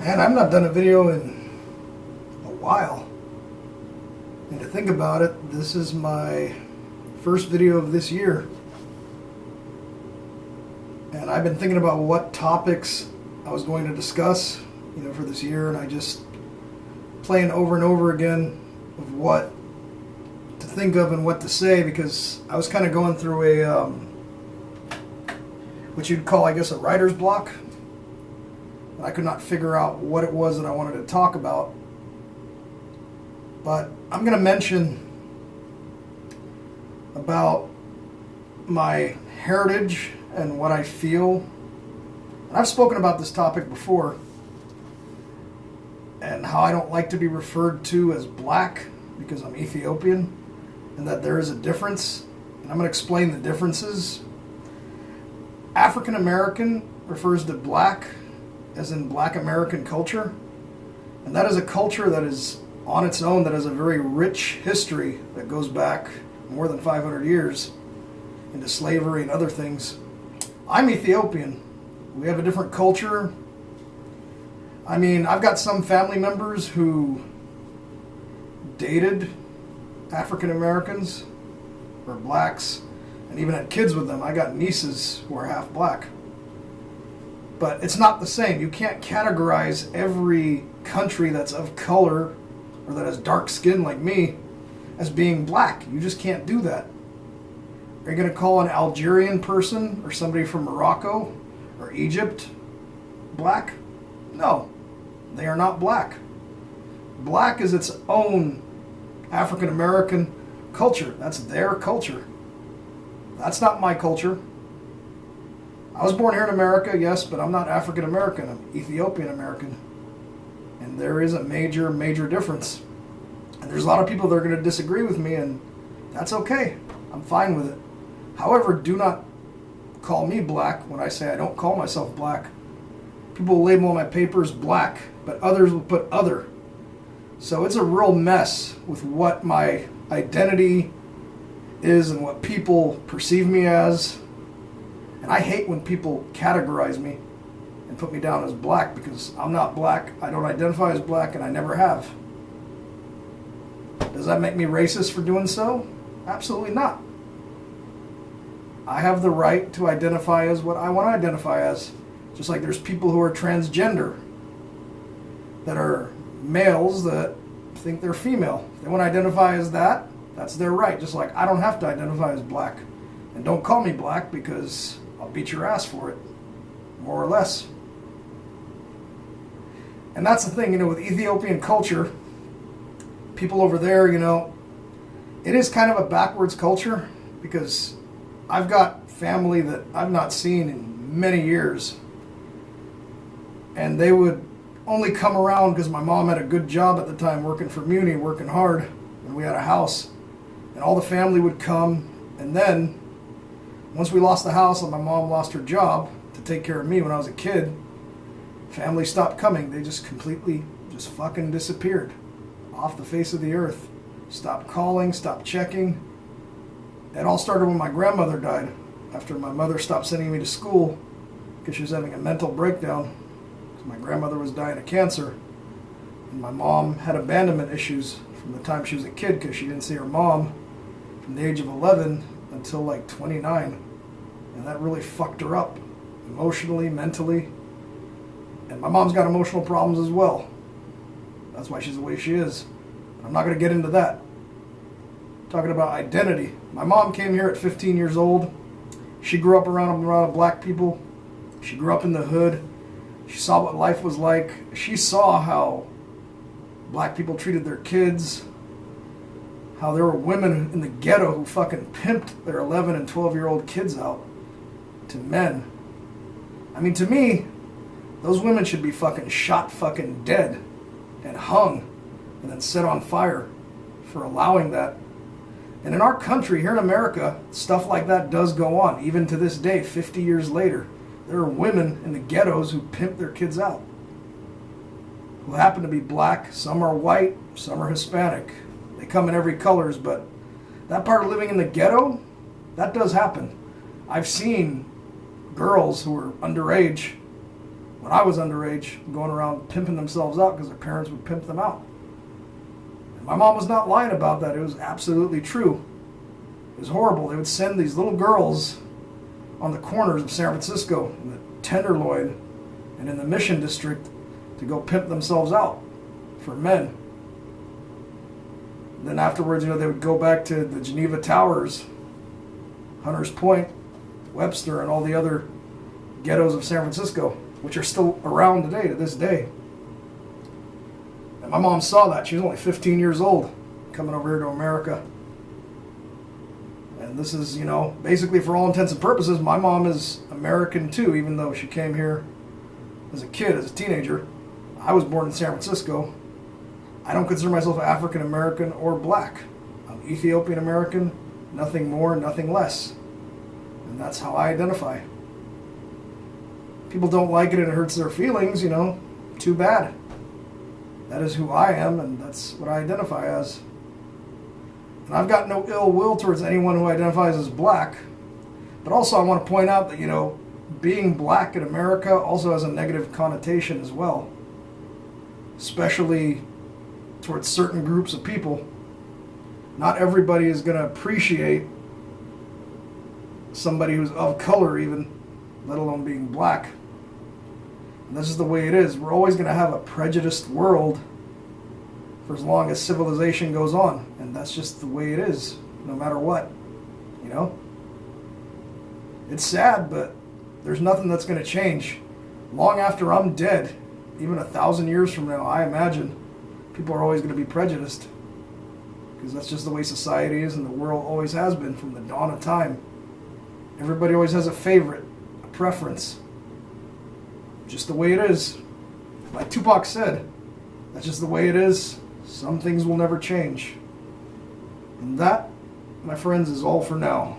Man, I've not done a video in a while. And to think about it, this is my first video of this year. And I've been thinking about what topics I was going to discuss, for this year, and I just playing over and over again of what to think of and what to say, because I was kind of going through a what you'd call, I guess, a writer's block. I could not figure out what it was that I wanted to talk about. But I'm going to mention about my heritage and what I feel. And I've spoken about this topic before, and how I don't like to be referred to as black because I'm Ethiopian, and that there is a difference. And I'm going to explain the differences. African American refers to black as in black American culture, and that is a culture that is on its own, that has a very rich history that goes back more than 500 years into slavery and other things. I'm Ethiopian. We have a different culture. I mean, I've got some family members who dated African Americans or blacks and even had kids with them. I got nieces who are half black. But it's not the same. You can't categorize every country that's of color or that has dark skin like me as being black. You just can't do that. Are you going to call an Algerian person or somebody from Morocco or Egypt black? No, they are not black. Black is its own African American culture. That's their culture. That's not my culture. I was born here in America, yes, but I'm not African American. I'm Ethiopian American. And there is a major, major difference. And there's a lot of people that are going to disagree with me, and that's okay. I'm fine with it. However, do not call me black when I say I don't call myself black. People will label my papers black, but others will put other. So it's a real mess with what my identity is and what people perceive me as. And I hate when people categorize me and put me down as black, because I'm not black. I don't identify as black, and I never have. Does that make me racist for doing so? Absolutely not. I have the right to identify as what I want to identify as. Just like there's people who are transgender that are males that think they're female. If they want to identify as that, that's their right. Just like I don't have to identify as black. And don't call me black, because I'll beat your ass for it, more or less. And that's the thing, with Ethiopian culture, people over there, it is kind of a backwards culture, because I've got family that I've not seen in many years, and they would only come around because my mom had a good job at the time, working for Muni, working hard, and we had a house, and all the family would come. And then once we lost the house and my mom lost her job to take care of me when I was a kid, family stopped coming. They just completely just fucking disappeared off the face of the earth. Stopped calling, stopped checking. It all started when my grandmother died, after my mother stopped sending me to school because she was having a mental breakdown. My grandmother was dying of cancer, and my mom had abandonment issues from the time she was a kid, because she didn't see her mom from the age of 11 until like 29, and that really fucked her up emotionally, mentally. And my mom's got emotional problems as well. That's why she's the way she is. I'm not going to get into that. Talking about identity. My mom came here at 15 years old. She grew up around a lot of black people. She grew up in the hood. She saw what life was like. She saw how black people treated their kids, how there were women in the ghetto who fucking pimped their 11 and 12-year-old kids out to men. I mean, to me, those women should be fucking shot fucking dead and hung and then set on fire for allowing that. And in our country, here in America, stuff like that does go on, even to this day, 50 years later. There are women in the ghettos who pimp their kids out, who happen to be black. Some are white, some are Hispanic. They come in every colors, but that part of living in the ghetto, that does happen. I've seen girls who were underage when I was underage, going around pimping themselves out because their parents would pimp them out. And my mom was not lying about that. It was absolutely true. It was horrible. They would send these little girls on the corners of San Francisco, in the Tenderloin and in the Mission District, to go pimp themselves out for men. Then afterwards, they would go back to the Geneva Towers, Hunters Point, Webster, and all the other ghettos of San Francisco, which are still around today, to this day. And my mom saw that. She was only 15 years old, coming over here to America. And this is, basically for all intents and purposes, my mom is American too, even though she came here as a kid, as a teenager. I was born in San Francisco. I don't consider myself African American or black. I'm Ethiopian American, nothing more, nothing less. And that's how I identify. People don't like it and it hurts their feelings, too bad. That is who I am, and that's what I identify as. And I've got no ill will towards anyone who identifies as black. But also I want to point out that, being black in America also has a negative connotation as well. Especially towards certain groups of people. Not everybody is going to appreciate somebody who's of color even, let alone being black. And this is the way it is. We're always going to have a prejudiced world for as long as civilization goes on. And that's just the way it is, no matter what. It's sad, but there's nothing that's going to change. Long after I'm dead, even 1,000 years from now, I imagine people are always going to be prejudiced. Because that's just the way society is and the world always has been from the dawn of time. Everybody always has a favorite, a preference. Just the way it is. Like Tupac said, that's just the way it is. Some things will never change. And that, my friends, is all for now.